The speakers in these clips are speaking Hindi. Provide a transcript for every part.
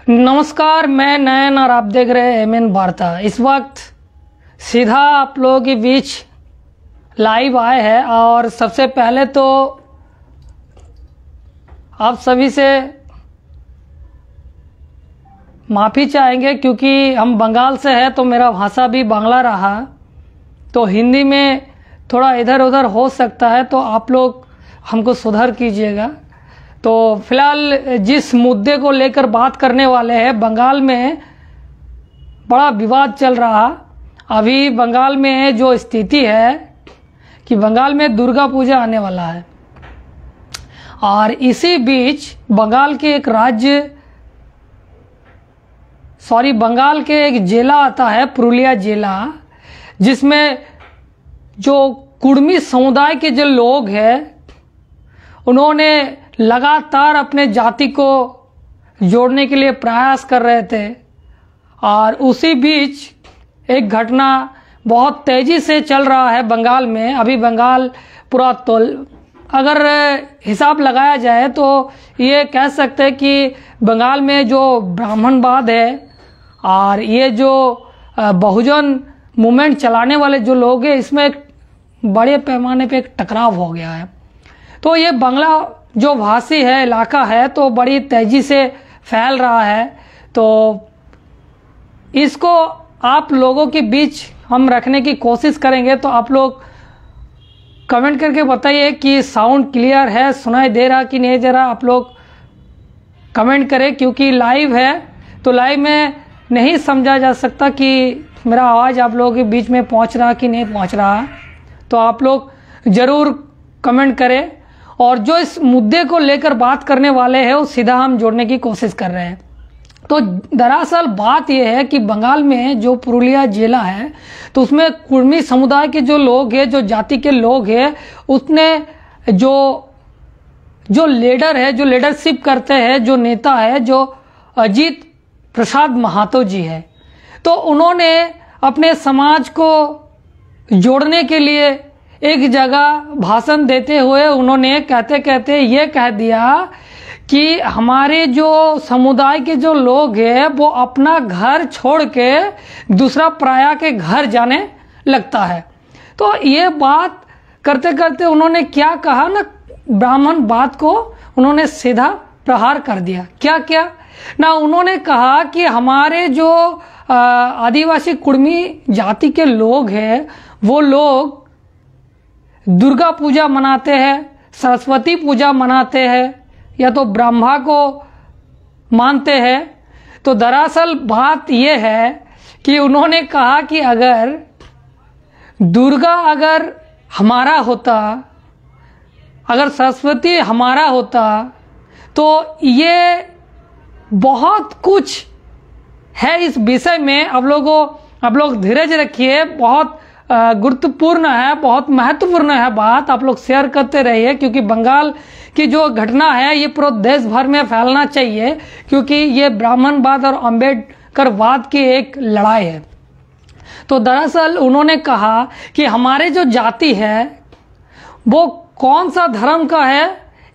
नमस्कार, मैं नयन और आप देख रहे हैं एमएन वार्ता। इस वक्त सीधा आप लोगों के बीच लाइव आए हैं और सबसे पहले तो आप सभी से माफ़ी चाहेंगे क्योंकि हम बंगाल से हैं तो मेरा भाषा भी बांग्ला रहा, तो हिंदी में थोड़ा इधर उधर हो सकता है, तो आप लोग हमको सुधार कीजिएगा। तो फिलहाल जिस मुद्दे को लेकर बात करने वाले हैं, बंगाल में बड़ा विवाद चल रहा। अभी बंगाल में जो स्थिति है कि बंगाल में दुर्गा पूजा आने वाला है और इसी बीच बंगाल के एक जिला आता है, पुरुलिया जिला, जिसमें जो कुर्मी समुदाय के जो लोग हैं उन्होंने लगातार अपने जाति को जोड़ने के लिए प्रयास कर रहे थे और उसी बीच एक घटना बहुत तेजी से चल रहा है बंगाल में। अभी बंगाल पूरा अगर हिसाब लगाया जाए तो ये कह सकते हैं कि बंगाल में जो ब्राह्मणवाद है और ये जो बहुजन मूवमेंट चलाने वाले जो लोग हैं, इसमें एक बड़े पैमाने पे एक टकराव हो गया है। तो ये बांग्ला जो भाषी है इलाका है तो बड़ी तेजी से फैल रहा है। तो इसको आप लोगों के बीच हम रखने की कोशिश करेंगे, तो आप लोग कमेंट करके बताइए कि साउंड क्लियर है, सुनाई दे रहा कि नहीं दे रहा। आप लोग कमेंट करें क्योंकि लाइव है तो लाइव में नहीं समझा जा सकता कि मेरा आवाज़ आप लोगों के बीच में पहुंच रहा कि नहीं पहुंच रहा। तो आप लोग ज़रूर कमेंट करें और जो इस मुद्दे को लेकर बात करने वाले हैं वो सीधा हम जोड़ने की कोशिश कर रहे हैं। तो दरअसल बात यह है कि बंगाल में जो पुरुलिया जिला है तो उसमें कुर्मी समुदाय के जो लोग हैं, जो जाति के लोग हैं, उसने जो लीडर है, जो लीडरशिप करते हैं, जो नेता है, जो अजीत प्रसाद महातो जी है, तो उन्होंने अपने समाज को जोड़ने के लिए एक जगह भाषण देते हुए उन्होंने कहते कहते ये कह दिया कि हमारे जो समुदाय के जो लोग हैं वो अपना घर छोड़ के दूसरा पराया के घर जाने लगता है। तो ये बात करते करते उन्होंने क्या कहा ना, ब्राह्मण बात को उन्होंने सीधा प्रहार कर दिया। क्या क्या ना, उन्होंने कहा कि हमारे जो आदिवासी कुर्मी जाति के लोग हैं वो लोग दुर्गा पूजा मनाते हैं, सरस्वती पूजा मनाते हैं या तो ब्रह्मा को मानते हैं। तो दरअसल बात यह है कि उन्होंने कहा कि अगर दुर्गा अगर हमारा होता, अगर सरस्वती हमारा होता तो ये बहुत कुछ है इस विषय में। आप लोग धीरज रखिए, बहुत गुरुत्वपूर्ण है, बहुत महत्वपूर्ण है बात। आप लोग शेयर करते रहिए क्योंकि बंगाल की जो घटना है ये पूरे देश भर में फैलना चाहिए क्योंकि ये ब्राह्मणवाद और अम्बेडकरवाद की एक लड़ाई है। तो दरअसल उन्होंने कहा कि हमारे जो जाति है वो कौन सा धर्म का है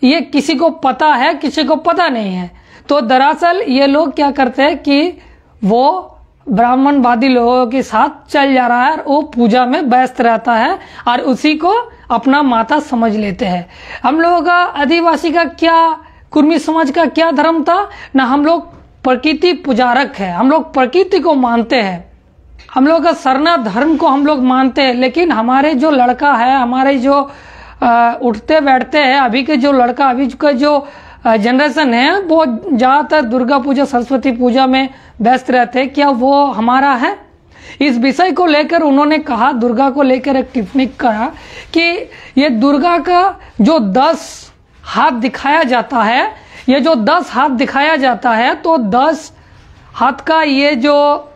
ये किसी को पता है, किसी को पता नहीं है। तो दरअसल ये लोग क्या करते हैं कि वो ब्राह्मणवादी लोगों के साथ चल जा रहा है और वो पूजा में व्यस्त रहता है और उसी को अपना माता समझ लेते हैं। हम लोगों का आदिवासी का क्या, कुर्मी समाज का क्या धर्म था ना, हम लोग प्रकृति पुजारक है, हम लोग प्रकृति को मानते हैं, हम लोग का सरना धर्म को हम लोग मानते हैं। लेकिन हमारे जो लड़का है, हमारे जो उठते बैठते हैं, अभी के जो लड़का, अभी का जो जनरेशन है वो ज़्यादातर दुर्गा पूजा, सरस्वती पूजा में व्यस्त रहते हैं। क्या वो हमारा है? इस विषय को लेकर उन्होंने कहा, दुर्गा को लेकर एक टिप्पणी करा कि ये दुर्गा का जो 10 हाथ दिखाया जाता है, ये जो 10 हाथ दिखाया जाता है तो 10 हाथ का ये जो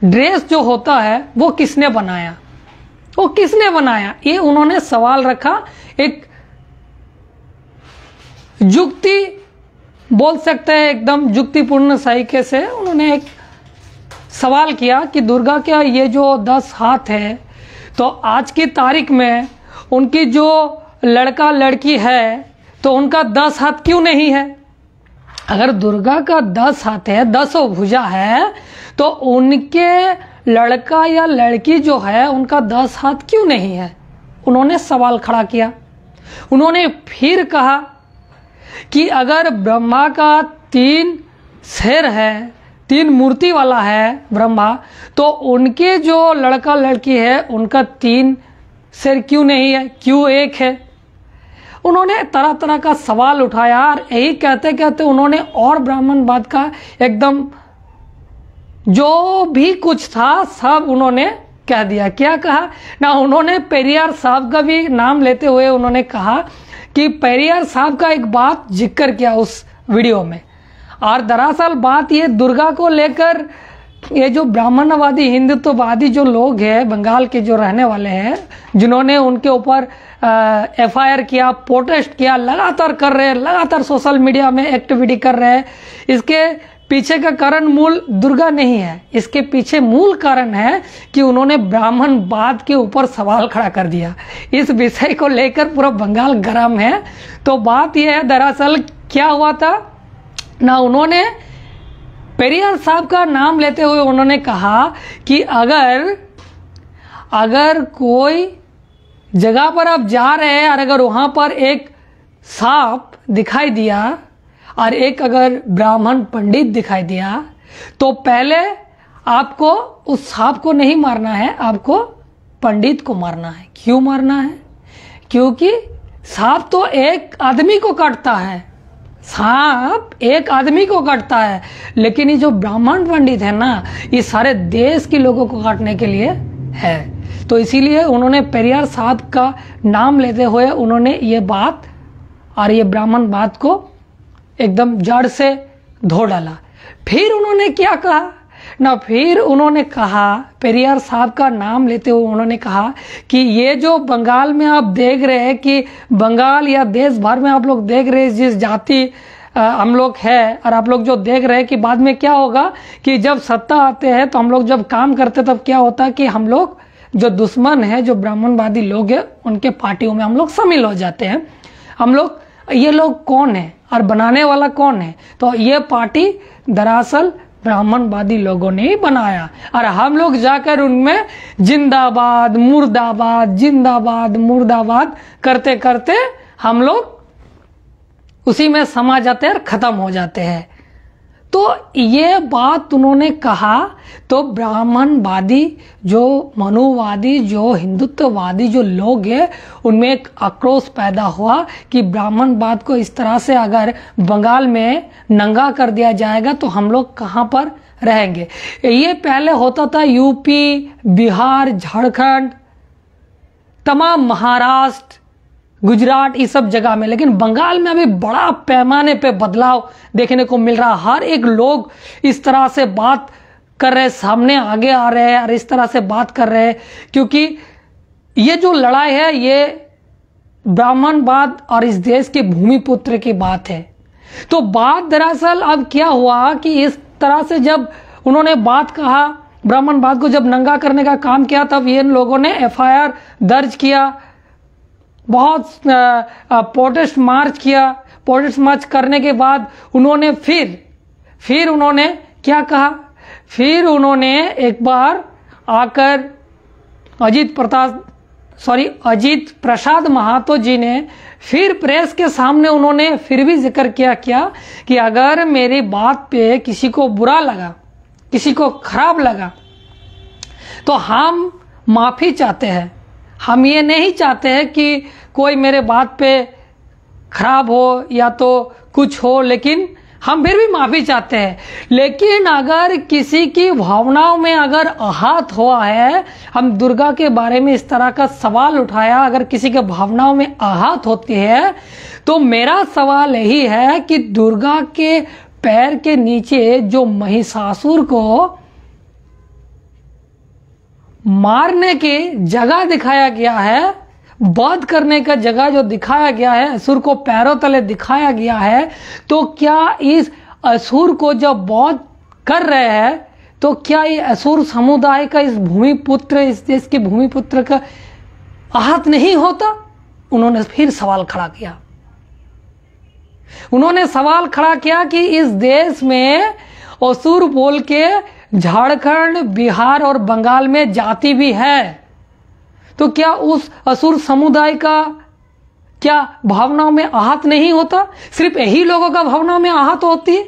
ड्रेस जो होता है वो किसने बनाया, वो किसने बनाया, ये उन्होंने सवाल रखा। एक युक्ति बोल सकते हैं, एकदम युक्तिपूर्ण तरीके से उन्होंने एक सवाल किया कि दुर्गा क्या ये जो 10 हाथ है तो आज की तारीख में उनकी जो लड़का लड़की है तो उनका 10 हाथ क्यों नहीं है? अगर दुर्गा का 10 हाथ है, 10 भुजा है, तो उनके लड़का या लड़की जो है उनका 10 हाथ क्यों नहीं है? उन्होंने सवाल खड़ा किया। उन्होंने फिर कहा कि अगर ब्रह्मा का 3 सिर है, 3 मूर्ति वाला है ब्रह्मा, तो उनके जो लड़का लड़की है उनका 3 सिर क्यों नहीं है, क्यों एक है? उन्होंने तरह तरह का सवाल उठाया और यही कहते कहते उन्होंने और ब्राह्मणवाद का एकदम जो भी कुछ था सब उन्होंने कह दिया। क्या कहा ना, उन्होंने पेरियार साहब का भी नाम लेते हुए उन्होंने कहा कि पेरियार साहब का एक बात जिक्र किया उस वीडियो में। और दरअसल बात ये दुर्गा को लेकर ये जो ब्राह्मणवादी हिंदुत्ववादी जो लोग हैं बंगाल के जो रहने वाले हैं, जिन्होंने उनके ऊपर FIR किया, प्रोटेस्ट किया, लगातार कर रहे हैं, लगातार सोशल मीडिया में एक्टिविटी कर रहे हैं, इसके पीछे का कारण मूल दुर्गा नहीं है। इसके पीछे मूल कारण है कि उन्होंने ब्राह्मणवाद के ऊपर सवाल खड़ा कर दिया। इस विषय को लेकर पूरा बंगाल गर्म है। तो बात यह है, दरअसल क्या हुआ था ना, उन्होंने पेरियार साहब का नाम लेते हुए उन्होंने कहा कि अगर कोई जगह पर आप जा रहे हैं और अगर वहां पर एक सांप दिखाई दिया और एक अगर ब्राह्मण पंडित दिखाई दिया, तो पहले आपको उस सांप को नहीं मारना है, आपको पंडित को मारना है। क्यों मारना है? क्योंकि सांप तो एक आदमी को काटता है, सांप एक आदमी को काटता है, लेकिन ये जो ब्राह्मण पंडित है ना, ये सारे देश के लोगों को काटने के लिए है। तो इसीलिए उन्होंने पेरियार साहब का नाम लेते हुए उन्होंने ये बात और ये ब्राह्मणवाद को एकदम जड़ से धो डाला। फिर उन्होंने क्या कहा ना, फिर उन्होंने कहा, पेरियार साहब का नाम लेते हुए उन्होंने कहा कि ये जो बंगाल में आप देख रहे हैं कि बंगाल या देश भर में आप लोग देख रहे हैं जिस जाति हम लोग है, और आप लोग जो देख रहे हैं कि बाद में क्या होगा कि जब सत्ता आते हैं तो हम लोग जब काम करते तब क्या होता है कि हम लोग जो दुश्मन है, जो ब्राह्मणवादी लोग हैं, उनके पार्टियों में हम लोग शामिल हो जाते हैं। हम लोग, ये लोग कौन है और बनाने वाला कौन है? तो ये पार्टी दरअसल ब्राह्मणवादी लोगों ने ही बनाया, और हम लोग जाकर उनमें जिंदाबाद मुर्दाबाद, जिंदाबाद मुर्दाबाद करते करते हम लोग उसी में समा जाते हैं और खत्म हो जाते हैं। तो ये बात उन्होंने कहा तो ब्राह्मणवादी, जो मनुवादी, जो हिंदुत्ववादी जो लोग हैं, उनमें एक आक्रोश पैदा हुआ कि ब्राह्मणवाद को इस तरह से अगर बंगाल में नंगा कर दिया जाएगा तो हम लोग कहाँ पर रहेंगे। ये पहले होता था यूपी, बिहार, झारखंड, तमाम महाराष्ट्र, गुजरात, इस सब जगह में, लेकिन बंगाल में अभी बड़ा पैमाने पे बदलाव देखने को मिल रहा। हर एक लोग इस तरह से बात कर रहे हैं, सामने आगे आ रहे हैं और इस तरह से बात कर रहे हैं, क्योंकि ये जो लड़ाई है ये ब्राह्मणवाद और इस देश के भूमिपुत्र की बात है। तो बात दरअसल अब क्या हुआ कि इस तरह से जब उन्होंने बात कहा, ब्राह्मणवाद को जब नंगा करने का काम किया, तब ये लोगों ने FIR दर्ज किया, बहुत प्रोटेस्ट मार्च किया। प्रोटेस्ट मार्च करने के बाद उन्होंने फिर उन्होंने क्या कहा, फिर उन्होंने एक बार आकर अजीत प्रसाद महातो जी ने फिर प्रेस के सामने उन्होंने फिर भी जिक्र किया क्या कि अगर मेरी बात पे किसी को बुरा लगा, किसी को खराब लगा, तो हम माफी चाहते हैं। हम ये नहीं चाहते हैं कि कोई मेरे बात पे खराब हो या तो कुछ हो, लेकिन हम फिर भी माफी चाहते हैं। लेकिन अगर किसी की भावनाओं में अगर आहत हुआ है, हम दुर्गा के बारे में इस तरह का सवाल उठाया, अगर किसी के भावनाओं में आहत होती है, तो मेरा सवाल यही है कि दुर्गा के पैर के नीचे जो महिषासुर को मारने की जगह दिखाया गया है, वध करने का जगह जो दिखाया गया है, असुर को पैरों तले दिखाया गया है, तो क्या इस असुर को जब वध कर रहे हैं तो क्या ये असुर समुदाय का, इस भूमिपुत्र, इस देश के भूमिपुत्र का आहत नहीं होता? उन्होंने फिर सवाल खड़ा किया। उन्होंने सवाल खड़ा किया कि इस देश में असुर बोल के झारखंड, बिहार और बंगाल में जाति भी है, तो क्या उस असुर समुदाय का क्या भावनाओं में आहत नहीं होता? सिर्फ यही लोगों का भावनाओं में आहत होती है,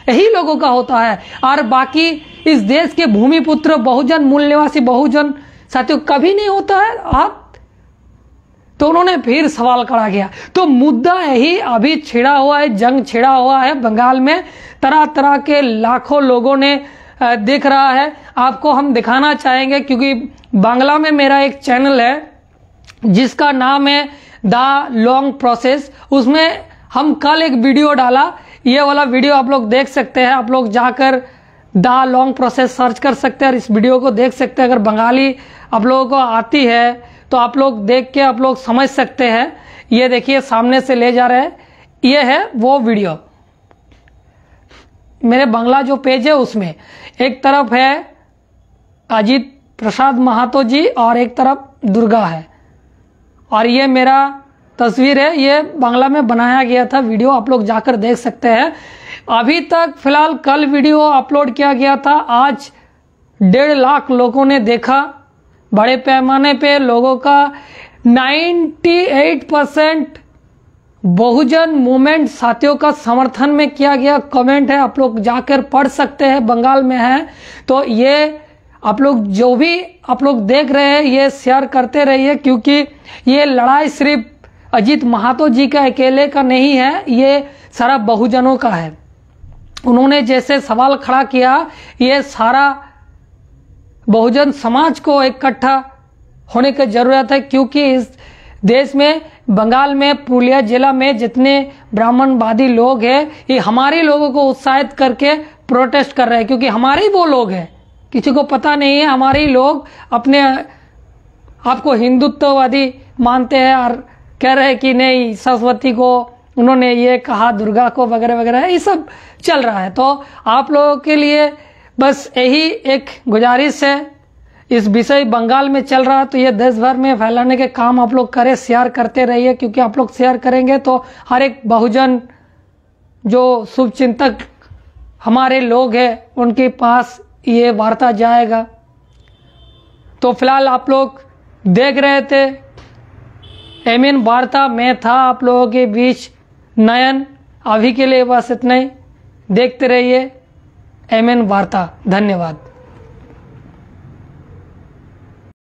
यही लोगों का होता है, और बाकी इस देश के भूमिपुत्र बहुजन, मूल निवासी बहुजन साथियों कभी नहीं होता है आहत? तो उन्होंने फिर सवाल खड़ा किया। तो मुद्दा यही अभी छिड़ा हुआ है, जंग छिड़ा हुआ है बंगाल में, तरह तरह के लाखों लोगों ने देख रहा है। आपको हम दिखाना चाहेंगे क्योंकि बांग्ला में मेरा एक चैनल है जिसका नाम है द लॉन्ग प्रोसेस, उसमें हम कल एक वीडियो डाला, ये वाला वीडियो आप लोग देख सकते हैं। आप लोग जाकर द लॉन्ग प्रोसेस सर्च कर सकते हैं और इस वीडियो को देख सकते हैं। अगर बंगाली आप लोगों को आती है तो आप लोग देख के आप लोग समझ सकते हैं। ये देखिए सामने से ले जा रहे हैं, ये है वो वीडियो। मेरे बांग्ला जो पेज है उसमें एक तरफ है अजीत प्रसाद महातो जी और एक तरफ दुर्गा है, और ये मेरा तस्वीर है, ये बांग्ला में बनाया गया था वीडियो, आप लोग जाकर देख सकते हैं। अभी तक फिलहाल कल वीडियो अपलोड किया गया था, आज 1.5 लाख लोगों ने देखा। बड़े पैमाने पे लोगों का 98% बहुजन मूवमेंट साथियों का समर्थन में किया गया कमेंट है, आप लोग जाकर पढ़ सकते हैं, बंगाल में है। तो ये आप लोग जो भी आप लोग देख रहे हैं ये शेयर करते रहिए, क्योंकि ये लड़ाई सिर्फ अजीत महातो जी का अकेले का नहीं है, ये सारा बहुजनों का है। उन्होंने जैसे सवाल खड़ा किया, ये सारा बहुजन समाज को इकट्ठा होने की जरूरत है, क्योंकि इस देश में, बंगाल में, पुरुलिया जिला में जितने ब्राह्मणवादी लोग हैं, ये हमारे लोगों को उत्साहित करके प्रोटेस्ट कर रहे हैं, क्योंकि हमारे ही वो लोग हैं, किसी को पता नहीं है। हमारे ही लोग अपने आपको हिंदुत्ववादी मानते हैं और कह रहे हैं कि नहीं, सरस्वती को उन्होंने ये कहा, दुर्गा को वगैरह वगैरह, ये सब चल रहा है। तो आप लोगों के लिए बस यही एक गुजारिश है, इस विषय बंगाल में चल रहा है तो ये देश भर में फैलाने के काम आप लोग करें, शेयर करते रहिए, क्योंकि आप लोग शेयर करेंगे तो हर एक बहुजन जो शुभचिंतक हमारे लोग हैं उनके पास ये वार्ता जाएगा। तो फिलहाल आप लोग देख रहे थे एमएन वार्ता में था आप लोगों के बीच नयन। अभी के लिए बस इतना ही, देखते रहिए एमएन वार्ता। धन्यवाद।